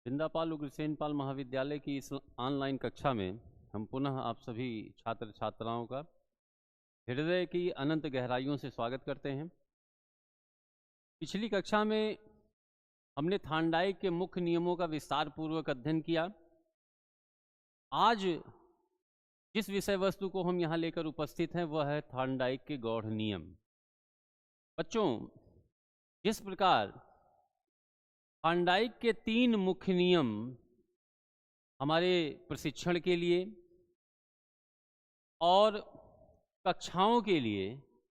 जिंदापाल उग्रसेन पाल महाविद्यालय की इस ऑनलाइन कक्षा में हम पुनः आप सभी छात्र छात्राओं का हृदय की अनंत गहराइयों से स्वागत करते हैं। पिछली कक्षा में हमने थार्नडाइक के मुख्य नियमों का विस्तार पूर्वक अध्ययन किया। आज जिस विषय वस्तु को हम यहाँ लेकर उपस्थित हैं वह है थार्नडाइक के गौड़ नियम। बच्चों, जिस प्रकार थार्नडाइक के 3 मुख्य नियम हमारे प्रशिक्षण के लिए और कक्षाओं के लिए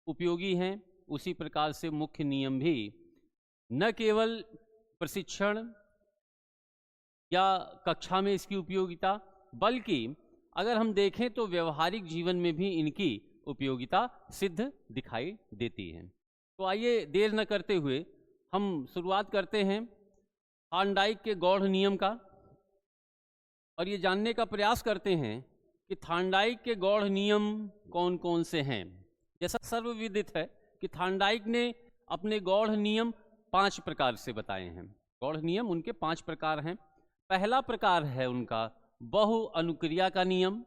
उपयोगी हैं, उसी प्रकार से मुख्य नियम भी न केवल प्रशिक्षण या कक्षा में इसकी उपयोगिता, बल्कि अगर हम देखें तो व्यवहारिक जीवन में भी इनकी उपयोगिता सिद्ध दिखाई देती है। तो आइए देर न करते हुए हम शुरुआत करते हैं थार्नडाइक के गौड़ नियम का और ये जानने का प्रयास करते हैं कि थार्नडाइक के गौड़ नियम कौन कौन से हैं। जैसा सर्वविदित है कि थार्नडाइक ने अपने गौड़ नियम 5 प्रकार से बताए हैं। गौड़ नियम उनके 5 प्रकार हैं। पहला प्रकार है उनका बहु अनुक्रिया का नियम,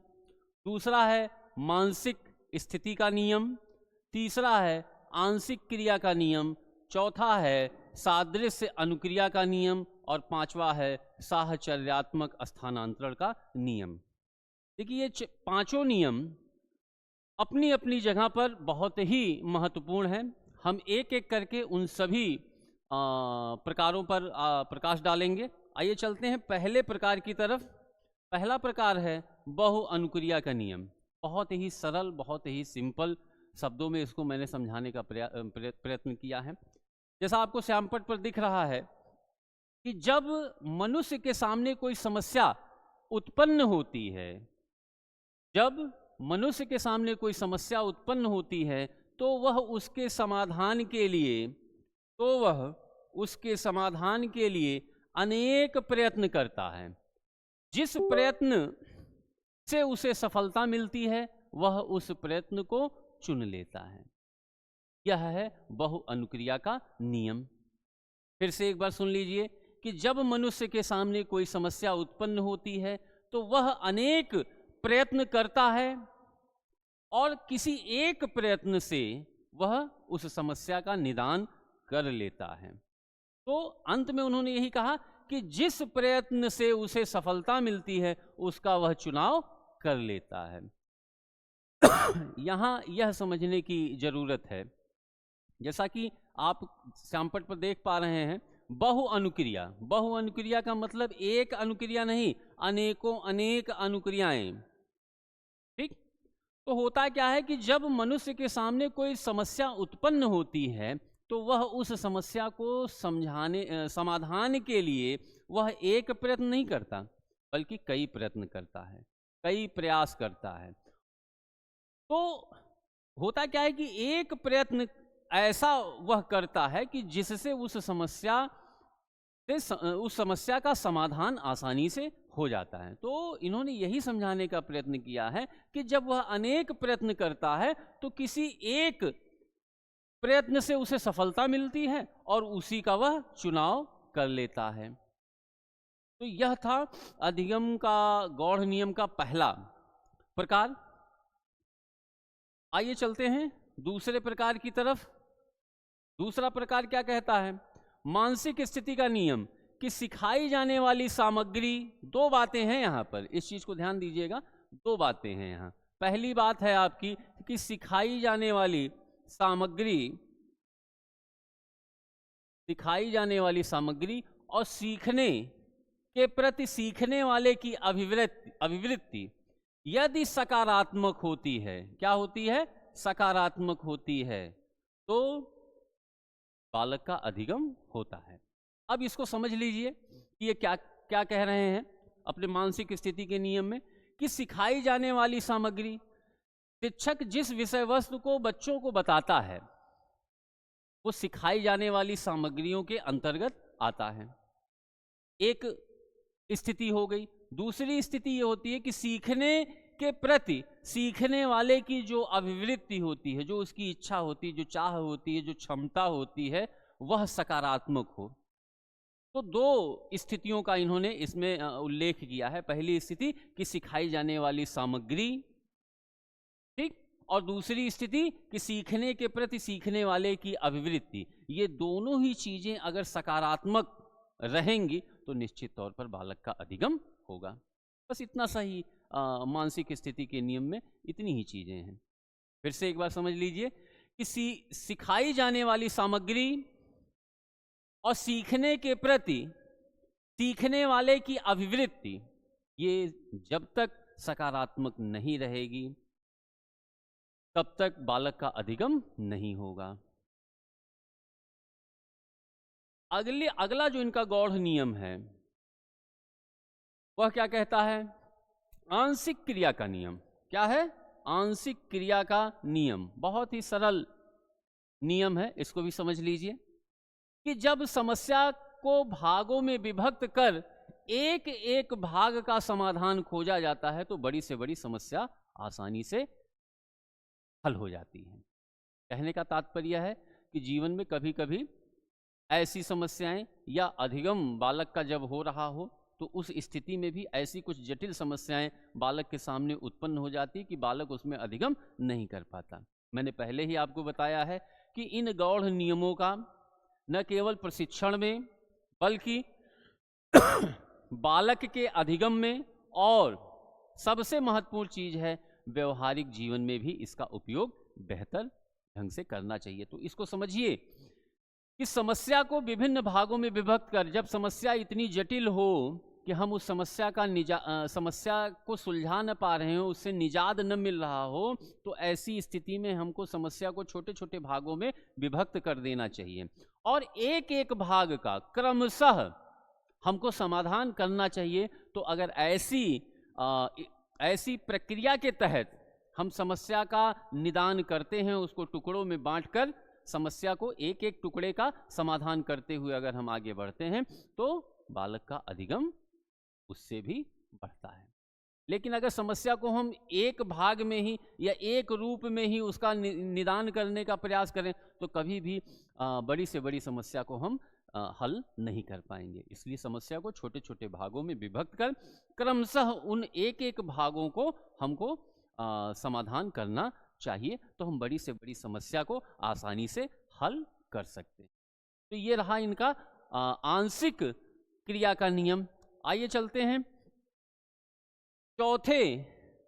दूसरा है मानसिक स्थिति का नियम, तीसरा है आंशिक क्रिया का नियम, चौथा है सादृश्य अनुक्रिया का नियम और 5वां है साहचर्यात्मक स्थानांतरण का नियम। देखिए, ये 5 नियम अपनी अपनी जगह पर बहुत ही महत्वपूर्ण हैं। हम एक एक करके उन सभी प्रकारों पर प्रकाश डालेंगे। आइए चलते हैं पहले प्रकार की तरफ। पहला प्रकार है बहु अनुक्रिया का नियम। बहुत ही सरल, बहुत ही सिंपल शब्दों में इसको मैंने समझाने का प्रयत्न किया है। जैसा आपको श्यामपट पर दिख रहा है कि जब मनुष्य के सामने कोई समस्या उत्पन्न होती है, जब मनुष्य के सामने कोई समस्या उत्पन्न होती है तो वह उसके समाधान के लिए अनेक प्रयत्न करता है। जिस प्रयत्न से उसे सफलता मिलती है वह उस प्रयत्न को चुन लेता है। यह है बहु अनुक्रिया का नियम। फिर से एक बार सुन लीजिए कि जब मनुष्य के सामने कोई समस्या उत्पन्न होती है तो वह अनेक प्रयत्न करता है और किसी एक प्रयत्न से वह उस समस्या का निदान कर लेता है। तो अंत में उन्होंने यही कहा कि जिस प्रयत्न से उसे सफलता मिलती है उसका वह चुनाव कर लेता है। यहाँ यह समझने की जरूरत है, जैसा कि आप श्यामपट पर देख पा रहे हैं, बहु अनुक्रिया का मतलब एक अनुक्रिया नहीं, अनेक अनुक्रियाएं। ठीक, तो होता क्या है कि जब मनुष्य के सामने कोई समस्या उत्पन्न होती है तो वह उस समस्या को समाधान के लिए वह एक प्रयत्न नहीं करता बल्कि कई प्रयत्न करता है, कई प्रयास करता है। तो होता क्या है कि एक प्रयत्न ऐसा वह करता है कि जिससे उस समस्या का समाधान आसानी से हो जाता है। तो इन्होंने यही समझाने का प्रयत्न किया है कि जब वह अनेक प्रयत्न करता है तो किसी एक प्रयत्न से उसे सफलता मिलती है और उसी का वह चुनाव कर लेता है। तो यह था अधिगम का गौड़ नियम का पहला प्रकार। आइए चलते हैं दूसरे प्रकार की तरफ। दूसरा प्रकार क्या कहता है? मानसिक स्थिति का नियम कि सिखाई जाने वाली सामग्री, 2 बातें हैं यहाँ पर, इस चीज को ध्यान दीजिएगा। 2 बातें हैं यहाँ। पहली बात है आपकी कि सिखाई जाने वाली और सीखने के प्रति सीखने वाले की अभिवृत्ति यदि सकारात्मक होती है, क्या होती है? सकारात्मक होती है, तो बालक का अधिगम होता है। अब इसको समझ लीजिए कि ये क्या क्या कह रहे हैं अपने मानसिक स्थिति के नियम में, कि सिखाई जाने वाली सामग्री, शिक्षक जिस विषय वस्तु को बच्चों को बताता है वो सिखाई जाने वाली सामग्रियों के अंतर्गत आता है। एक स्थिति हो गई। दूसरी स्थिति ये होती है कि सीखने के प्रति सीखने वाले की जो अभिवृत्ति होती है, जो उसकी इच्छा होती है, जो चाह होती है, जो क्षमता होती है, वह सकारात्मक हो। तो दो स्थितियों का इन्होंने इसमें उल्लेख किया है। पहली स्थिति कि सिखाई जाने वाली सामग्री, ठीक, और दूसरी स्थिति कि सीखने के प्रति सीखने वाले की अभिवृत्ति। ये दोनों ही चीजें अगर सकारात्मक रहेंगी तो निश्चित तौर पर बालक का अधिगम होगा। बस इतना सा ही मानसिक स्थिति के नियम में इतनी ही चीजें हैं। फिर से एक बार समझ लीजिए कि सिखाई जाने वाली सामग्री और सीखने के प्रति सीखने वाले की अभिवृत्ति, ये जब तक सकारात्मक नहीं रहेगी तब तक बालक का अधिगम नहीं होगा। अगला जो इनका गौड़ नियम है वह क्या कहता है? आंशिक क्रिया का नियम। क्या है? आंशिक क्रिया का नियम। बहुत ही सरल नियम है, इसको भी समझ लीजिए कि जब समस्या को भागों में विभक्त कर एक एक भाग का समाधान खोजा जाता है तो बड़ी से बड़ी समस्या आसानी से हल हो जाती है। कहने का तात्पर्य है कि जीवन में कभी कभी ऐसी समस्याएं या अधिगम बालक का जब हो रहा हो तो उस स्थिति में भी ऐसी कुछ जटिल समस्याएं बालक के सामने उत्पन्न हो जाती कि बालक उसमें अधिगम नहीं कर पाता। मैंने पहले ही आपको बताया है कि इन गौड़ नियमों का न केवल प्रशिक्षण में बल्कि बालक के अधिगम में, और सबसे महत्वपूर्ण चीज है व्यवहारिक जीवन में भी इसका उपयोग बेहतर ढंग से करना चाहिए। तो इसको समझिए कि समस्या को विभिन्न भागों में विभक्त कर, जब समस्या इतनी जटिल हो कि हम उस समस्या को सुलझा न पा रहे हो, उससे निजात न मिल रहा हो, तो ऐसी स्थिति में हमको समस्या को छोटे छोटे भागों में विभक्त कर देना चाहिए और एक एक भाग का क्रमशः हमको समाधान करना चाहिए। तो अगर ऐसी प्रक्रिया के तहत हम समस्या का निदान करते हैं, उसको टुकड़ों में बांटकर समस्या को एक एक टुकड़े का समाधान करते हुए अगर हम आगे बढ़ते हैं तो बालक का अधिगम उससे भी बढ़ता है। लेकिन अगर समस्या को हम एक भाग में ही या एक रूप में ही उसका निदान करने का प्रयास करें तो कभी भी बड़ी से बड़ी समस्या को हम हल नहीं कर पाएंगे। इसलिए समस्या को छोटे छोटे भागों में विभक्त कर क्रमशः उन एक एक भागों को हमको समाधान करना चाहिए, तो हम बड़ी से बड़ी समस्या को आसानी से हल कर सकते हैं। तो ये रहा इनका आंशिक क्रिया का नियम। आइए चलते हैं चौथे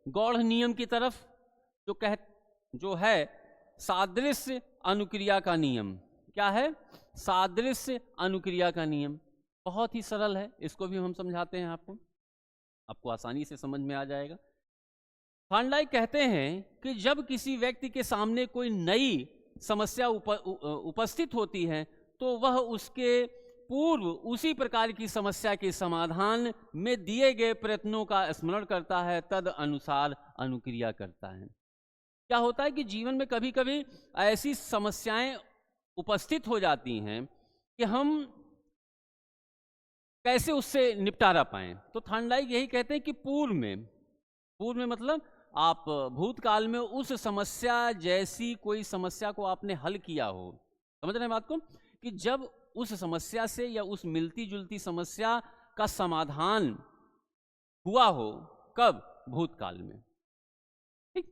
गौड़ नियम की तरफ, जो है सादृश्य अनुक्रिया का नियम। क्या है? सादृश्य अनुक्रिया का नियम। बहुत ही सरल है, इसको भी हम समझाते हैं आपको आसानी से समझ में आ जाएगा। थॉर्नडाइक कहते हैं कि जब किसी व्यक्ति के सामने कोई नई समस्या उपस्थित होती है तो वह उसके पूर्व उसी प्रकार की समस्या के समाधान में दिए गए प्रयत्नों का स्मरण करता है, तद अनुसार अनुक्रिया करता है। क्या होता है कि जीवन में कभी कभी ऐसी समस्याएं उपस्थित हो जाती हैं कि हम कैसे उससे निपटारा पाएं। तो थॉर्नडाइक यही कहते हैं कि पूर्व में मतलब आप भूतकाल में उस समस्या जैसी कोई समस्या को आपने हल किया हो। समझ रहे हैं बात को? कि जब उस समस्या से या उस मिलती जुलती समस्या का समाधान हुआ हो, कब? भूतकाल में। ठीक,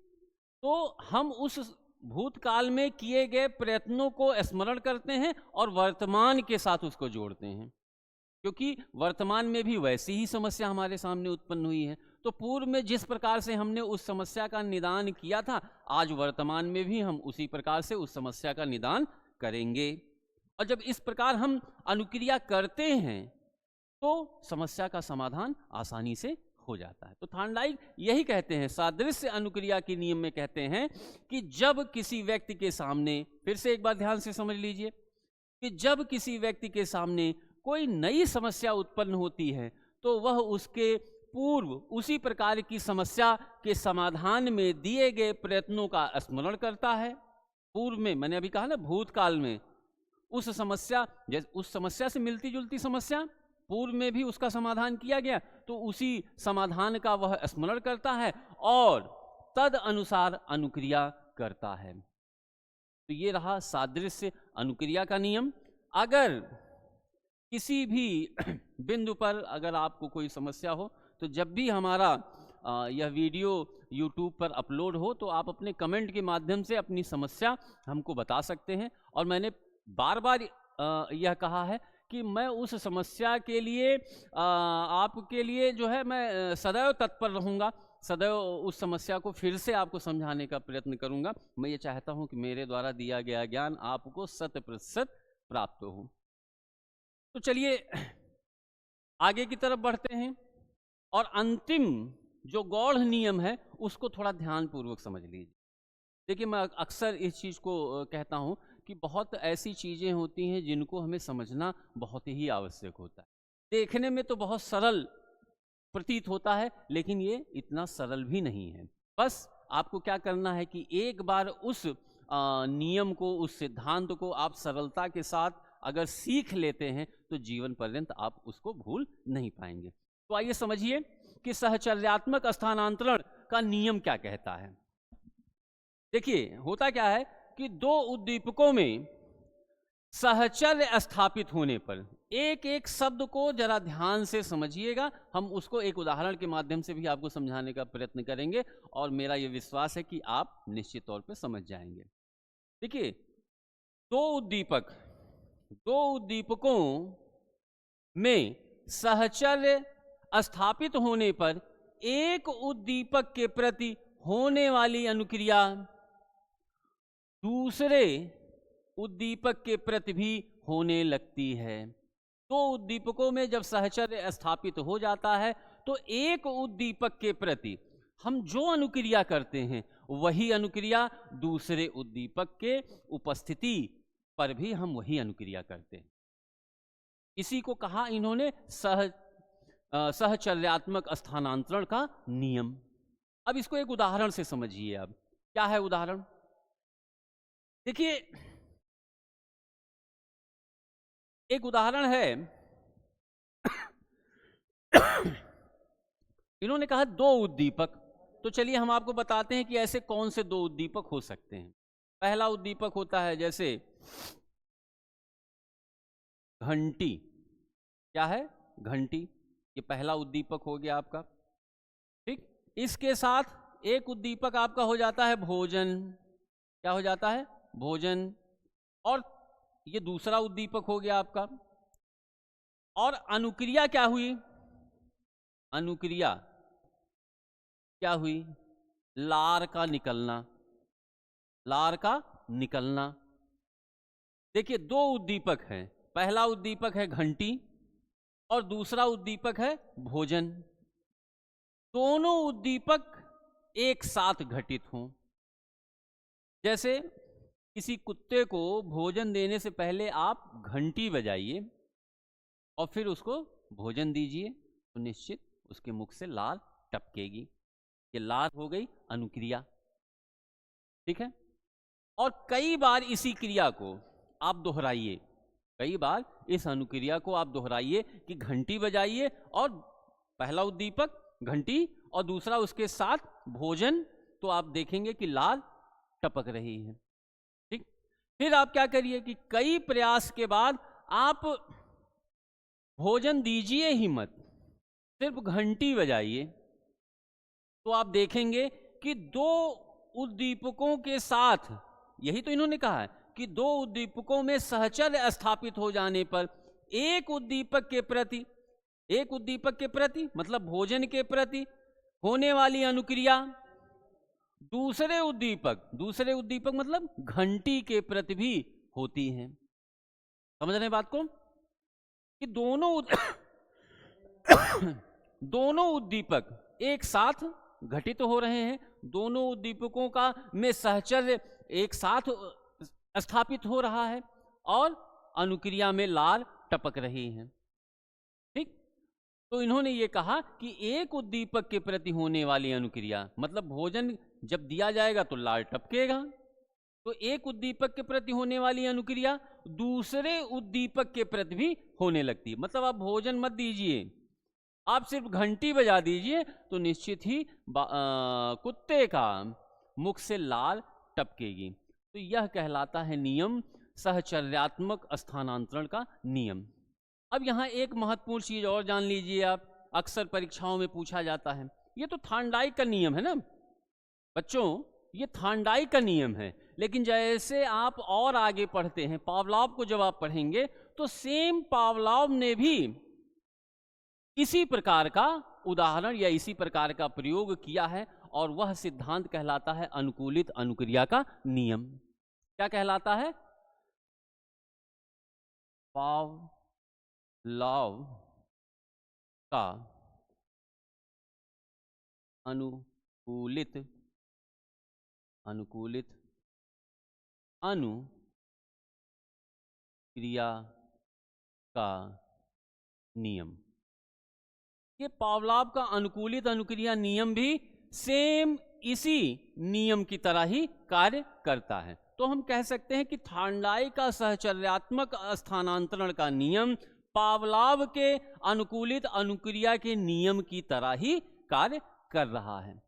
तो हम उस भूतकाल में किए गए प्रयत्नों को स्मरण करते हैं और वर्तमान के साथ उसको जोड़ते हैं, क्योंकि वर्तमान में भी वैसी ही समस्या हमारे सामने उत्पन्न हुई है। तो पूर्व में जिस प्रकार से हमने उस समस्या का निदान किया था, आज वर्तमान में भी हम उसी प्रकार से उस समस्या का निदान करेंगे। और जब इस प्रकार हम अनुक्रिया करते हैं तो समस्या का समाधान आसानी से हो जाता है। तो थॉर्नडाइक यही कहते हैं, सादृश्य अनुक्रिया के नियम में कहते हैं कि जब किसी व्यक्ति के सामने, फिर से एक बार ध्यान से समझ लीजिए, कि जब किसी व्यक्ति के सामने कोई नई समस्या उत्पन्न होती है तो वह उसके पूर्व उसी प्रकार की समस्या के समाधान में दिए गए प्रयत्नों का स्मरण करता है। पूर्व में, मैंने अभी कहा ना, भूतकाल में उस समस्या से मिलती जुलती समस्या पूर्व में भी उसका समाधान किया गया, तो उसी समाधान का वह स्मरण करता है और तद अनुसार अनुक्रिया करता है। तो ये रहा सादृश्य अनुक्रिया का नियम। अगर किसी भी बिंदु पर अगर आपको कोई समस्या हो तो जब भी हमारा यह वीडियो YouTube पर अपलोड हो तो आप अपने कमेंट के माध्यम से अपनी समस्या हमको बता सकते हैं। और मैंने बार बार यह कहा है कि मैं उस समस्या के लिए आपके लिए जो है मैं सदैव तत्पर रहूँगा, सदैव उस समस्या को फिर से आपको समझाने का प्रयत्न करूँगा। मैं ये चाहता हूँ कि मेरे द्वारा दिया गया ज्ञान आपको 100% प्राप्त हो। तो चलिए आगे की तरफ बढ़ते हैं और अंतिम जो गौड़ नियम है उसको थोड़ा ध्यानपूर्वक समझ लीजिए। देखिए, मैं अक्सर इस चीज़ को कहता हूँ कि बहुत ऐसी चीज़ें होती हैं जिनको हमें समझना बहुत ही आवश्यक होता है। देखने में तो बहुत सरल प्रतीत होता है लेकिन ये इतना सरल भी नहीं है। बस आपको क्या करना है कि एक बार उस नियम को, उस सिद्धांत को आप सरलता के साथ अगर सीख लेते हैं तो जीवन पर्यंत आप उसको भूल नहीं पाएंगे। तो आइए समझिए कि सहचर्यात्मक स्थानांतरण का नियम क्या कहता है। देखिए, होता क्या है कि दो उद्दीपकों में सहचर्य स्थापित होने पर, एक एक शब्द को जरा ध्यान से समझिएगा, हम उसको एक उदाहरण के माध्यम से भी आपको समझाने का प्रयत्न करेंगे और मेरा ये विश्वास है कि आप निश्चित तौर पे समझ जाएंगे। देखिए, दो उद्दीपकों में सहचर्य स्थापित होने पर एक उद्दीपक के प्रति होने वाली अनुक्रिया दूसरे उद्दीपक के प्रति भी होने लगती है। दो उद्दीपकों में जब सहचर्य स्थापित हो जाता है तो एक उद्दीपक के प्रति हम जो अनुक्रिया करते हैं वही अनुक्रिया दूसरे उद्दीपक के उपस्थिति पर भी हम वही अनुक्रिया करते हैं। इसी को कहा इन्होंने सहचर्यात्मक स्थानांतरण का नियम। अब इसको एक उदाहरण से समझिए। अब क्या है उदाहरण? देखिए, एक उदाहरण है इन्होंने कहा दो उद्दीपक। तो चलिए हम आपको बताते हैं कि ऐसे कौन से दो उद्दीपक हो सकते हैं। पहला उद्दीपक होता है जैसे घंटी। क्या है? घंटी। ये पहला उद्दीपक हो गया आपका, ठीक। इसके साथ एक उद्दीपक आपका हो जाता है भोजन। क्या हो जाता है? भोजन। और ये दूसरा उद्दीपक हो गया आपका। और अनुक्रिया क्या हुई? अनुक्रिया क्या हुई? लार का निकलना। लार का निकलना। देखिए, दो उद्दीपक हैं। पहला उद्दीपक है घंटी और दूसरा उद्दीपक है भोजन। दोनों उद्दीपक एक साथ घटित हों। जैसे किसी कुत्ते को भोजन देने से पहले आप घंटी बजाइए और फिर उसको भोजन दीजिए तो निश्चित उसके मुख से लार टपकेगी। ये लार हो गई अनुक्रिया, ठीक है। और कई बार इसी क्रिया को आप दोहराइए, कई बार इस अनुक्रिया को आप दोहराइए कि घंटी बजाइए और पहला उद्दीपक घंटी और दूसरा उसके साथ भोजन, तो आप देखेंगे कि लार टपक रही है, ठीक। फिर आप क्या करिए कि कई प्रयास के बाद आप भोजन दीजिए ही मत, सिर्फ घंटी बजाइए, तो आप देखेंगे कि दो उद्दीपकों के साथ, यही तो इन्होंने कहा है कि दो उद्दीपकों में सहचर्य स्थापित हो जाने पर एक उद्दीपक के प्रति मतलब भोजन के प्रति होने वाली अनुक्रिया दूसरे उद्दीपक मतलब घंटी के प्रति भी होती है। समझ रहे हैं बात को? कि दोनों उद्दीपक एक साथ घटित हो रहे हैं, दोनों उद्दीपकों का में सहचर्य एक साथ स्थापित हो रहा है और अनुक्रिया में लार टपक रही है, ठीक। तो इन्होंने ये कहा कि एक उद्दीपक के प्रति होने वाली अनुक्रिया मतलब भोजन जब दिया जाएगा तो लार टपकेगा, तो एक उद्दीपक के प्रति होने वाली अनुक्रिया दूसरे उद्दीपक के प्रति भी होने लगती है। मतलब आप भोजन मत दीजिए, आप सिर्फ घंटी बजा दीजिए तो निश्चित ही कुत्ते का मुख से लार टपकेगी। तो यह कहलाता है नियम सहचर्यात्मक स्थानांतरण का नियम। अब यहाँ एक महत्वपूर्ण चीज और जान लीजिए आप, अक्सर परीक्षाओं में पूछा जाता है, ये तो थार्नडाइक का नियम है ना बच्चों, ये थार्नडाइक का नियम है, लेकिन जैसे आप और आगे पढ़ते हैं, पावलोव को जब आप पढ़ेंगे तो सेम पावलोव ने भी इसी प्रकार का उदाहरण या इसी प्रकार का प्रयोग किया है, और वह सिद्धांत कहलाता है अनुकूलित अनुक्रिया का नियम। क्या कहलाता है? पावलोव का अनुकूलित अनुक्रिया का नियम। ये पावलोव का अनुकूलित अनुक्रिया नियम भी सेम इसी नियम की तरह ही कार्य करता है। तो हम कह सकते हैं कि थार्नडाइक का सहचर्यात्मक स्थानांतरण का नियम पावलोव के अनुकूलित अनुक्रिया के नियम की तरह ही कार्य कर रहा है।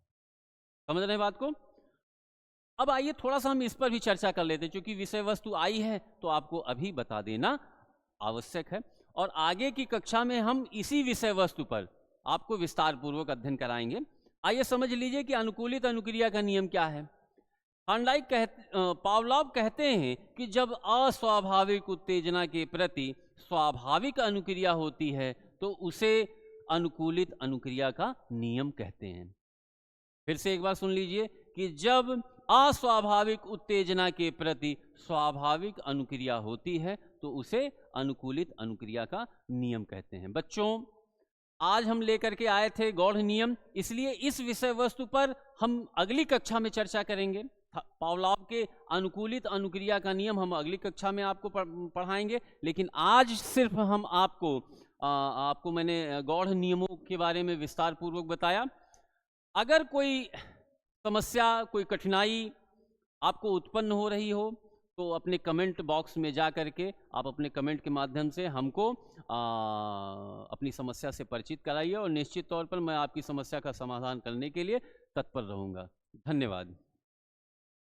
समझ रहे हैं बात को? अब आइए थोड़ा सा हम इस पर भी चर्चा कर लेते हैं, क्योंकि विषय वस्तु आई है तो आपको अभी बता देना आवश्यक है, और आगे की कक्षा में हम इसी विषय वस्तु पर आपको विस्तार पूर्वक अध्ययन कराएंगे। आइए समझ लीजिए कि अनुकूलित अनुक्रिया का नियम क्या है। पावलोव कहते हैं कि जब अस्वाभाविक उत्तेजना के प्रति स्वाभाविक अनुक्रिया होती है तो उसे अनुकूलित अनुक्रिया का नियम कहते हैं। फिर से एक बार सुन लीजिए कि जब अस्वाभाविक उत्तेजना के प्रति स्वाभाविक अनुक्रिया होती है तो उसे अनुकूलित अनुक्रिया का नियम कहते हैं। बच्चों, आज हम लेकर के आए थे गौड़ नियम, इसलिए इस विषय वस्तु पर हम अगली कक्षा में चर्चा करेंगे। पावलोव के अनुकूलित अनुक्रिया का नियम हम अगली कक्षा में आपको पढ़ाएंगे, लेकिन आज सिर्फ हम आपको मैंने गौड़ नियमों के बारे में विस्तार पूर्वक बताया। अगर कोई समस्या, कोई कठिनाई आपको उत्पन्न हो रही हो तो अपने कमेंट बॉक्स में जा करके आप अपने कमेंट के माध्यम से हमको अपनी समस्या से परिचित कराइए, और निश्चित तौर पर मैं आपकी समस्या का समाधान करने के लिए तत्पर रहूँगा। धन्यवाद।